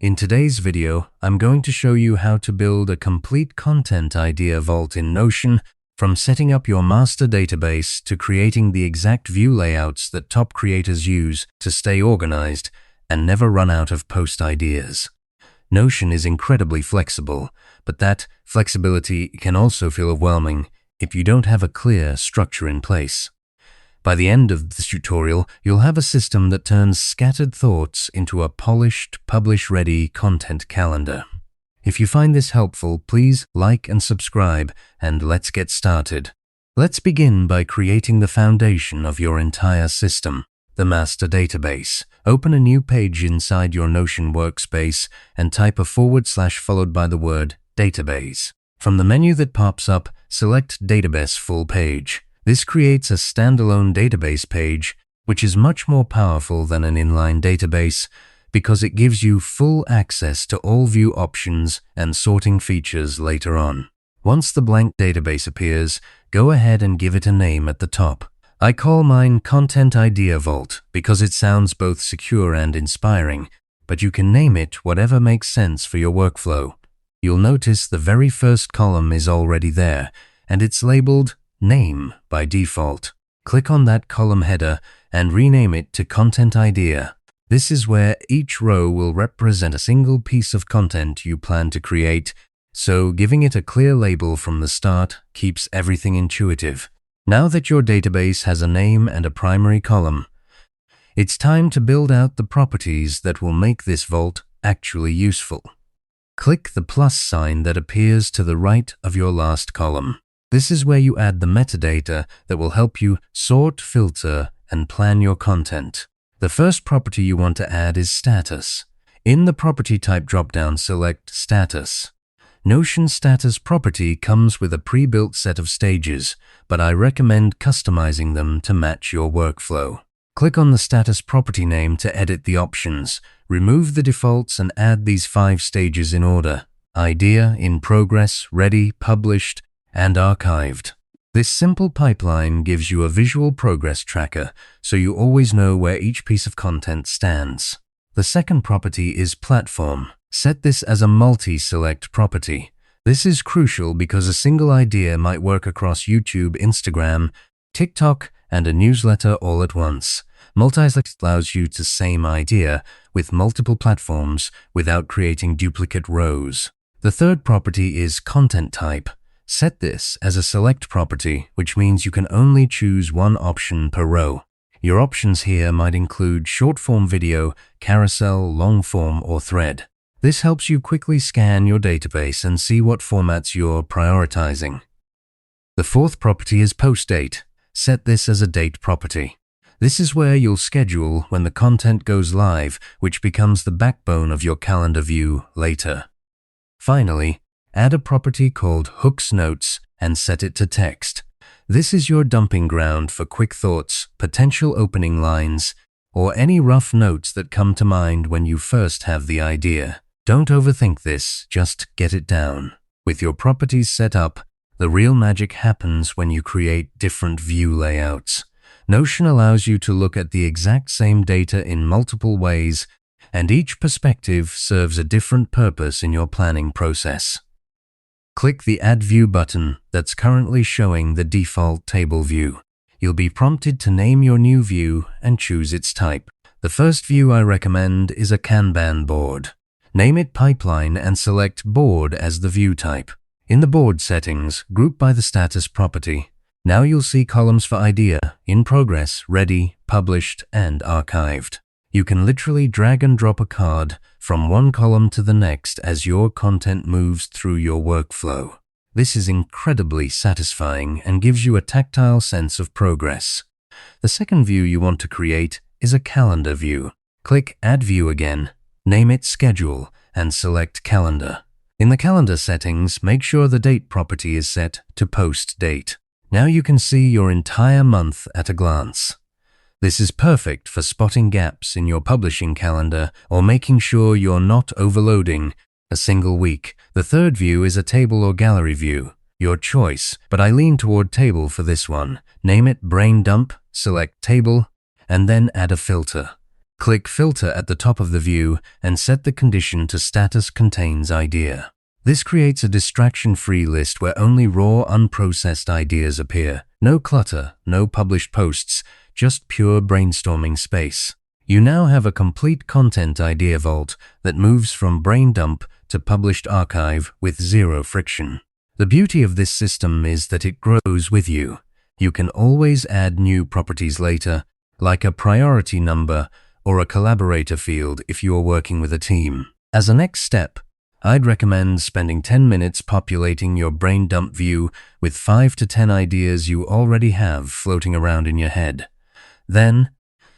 In today's video, I'm going to show you how to build a complete content idea vault in Notion, from setting up your master database to creating the exact view layouts that top creators use to stay organized and never run out of post ideas. Notion is incredibly flexible, but that flexibility can also feel overwhelming if you don't have a clear structure in place. By the end of this tutorial, you'll have a system that turns scattered thoughts into a polished, publish-ready content calendar. If you find this helpful, please like and subscribe, and let's get started. Let's begin by creating the foundation of your entire system, the master database. Open a new page inside your Notion workspace and type a / followed by the word database. From the menu that pops up, select Database Full Page. This creates a standalone database page, which is much more powerful than an inline database because it gives you full access to all view options and sorting features later on. Once the blank database appears, go ahead and give it a name at the top. I call mine Content Idea Vault because it sounds both secure and inspiring, but you can name it whatever makes sense for your workflow. You'll notice the very first column is already there, and it's labeled Name by default. Click on that column header and rename it to Content Idea. This is where each row will represent a single piece of content you plan to create, so giving it a clear label from the start keeps everything intuitive. Now that your database has a name and a primary column, it's time to build out the properties that will make this vault actually useful. Click the plus sign that appears to the right of your last column. This is where you add the metadata that will help you sort, filter, and plan your content. The first property you want to add is status. In the property type dropdown, select Status. Notion Status property comes with a pre-built set of stages, but I recommend customizing them to match your workflow. Click on the status property name to edit the options. Remove the defaults and add these 5 stages in order: idea, in progress, ready, published, and archived. This simple pipeline gives you a visual progress tracker, so you always know where each piece of content stands. The second property is platform. Set this as a multi-select property. This is crucial because a single idea might work across YouTube, Instagram, TikTok, and a newsletter all at once. Multi-select allows you to same idea with multiple platforms without creating duplicate rows. The third property is content type. Set this as a select property, which means you can only choose one option per row. Your options here might include short-form video, carousel, long-form, or thread. This helps you quickly scan your database and see what formats you're prioritizing. The fourth property is post date. Set this as a date property. This is where you'll schedule when the content goes live, which becomes the backbone of your calendar view later. Finally, add a property called Hooks Notes and set it to text. This is your dumping ground for quick thoughts, potential opening lines, or any rough notes that come to mind when you first have the idea. Don't overthink this, just get it down. With your properties set up, the real magic happens when you create different view layouts. Notion allows you to look at the exact same data in multiple ways, and each perspective serves a different purpose in your planning process. Click the Add View button that's currently showing the default table view. You'll be prompted to name your new view and choose its type. The first view I recommend is a Kanban board. Name it Pipeline and select Board as the view type. In the board settings, group by the status property. Now you'll see columns for idea, in progress, ready, published, and archived. You can literally drag and drop a card from one column to the next as your content moves through your workflow. This is incredibly satisfying and gives you a tactile sense of progress. The second view you want to create is a calendar view. Click Add View again, name it Schedule, and select Calendar. In the calendar settings, make sure the date property is set to post date. Now you can see your entire month at a glance. This is perfect for spotting gaps in your publishing calendar or making sure you're not overloading a single week. The third view is a table or gallery view. Your choice, but I lean toward table for this one. Name it Brain Dump, select Table, and then add a filter. Click Filter at the top of the view and set the condition to Status Contains Idea. This creates a distraction-free list where only raw, unprocessed ideas appear. No clutter, no published posts, just pure brainstorming space. You now have a complete content idea vault that moves from brain dump to published archive with zero friction. The beauty of this system is that it grows with you. You can always add new properties later, like a priority number or a collaborator field if you are working with a team. As a next step, I'd recommend spending 10 minutes populating your brain dump view with 5 to 10 ideas you already have floating around in your head. Then,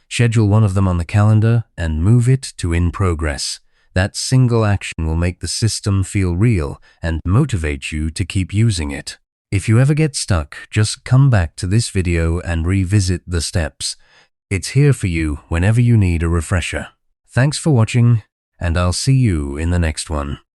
schedule one of them on the calendar and move it to In Progress. That single action will make the system feel real and motivate you to keep using it. If you ever get stuck, just come back to this video and revisit the steps. It's here for you whenever you need a refresher. Thanks for watching, and I'll see you in the next one.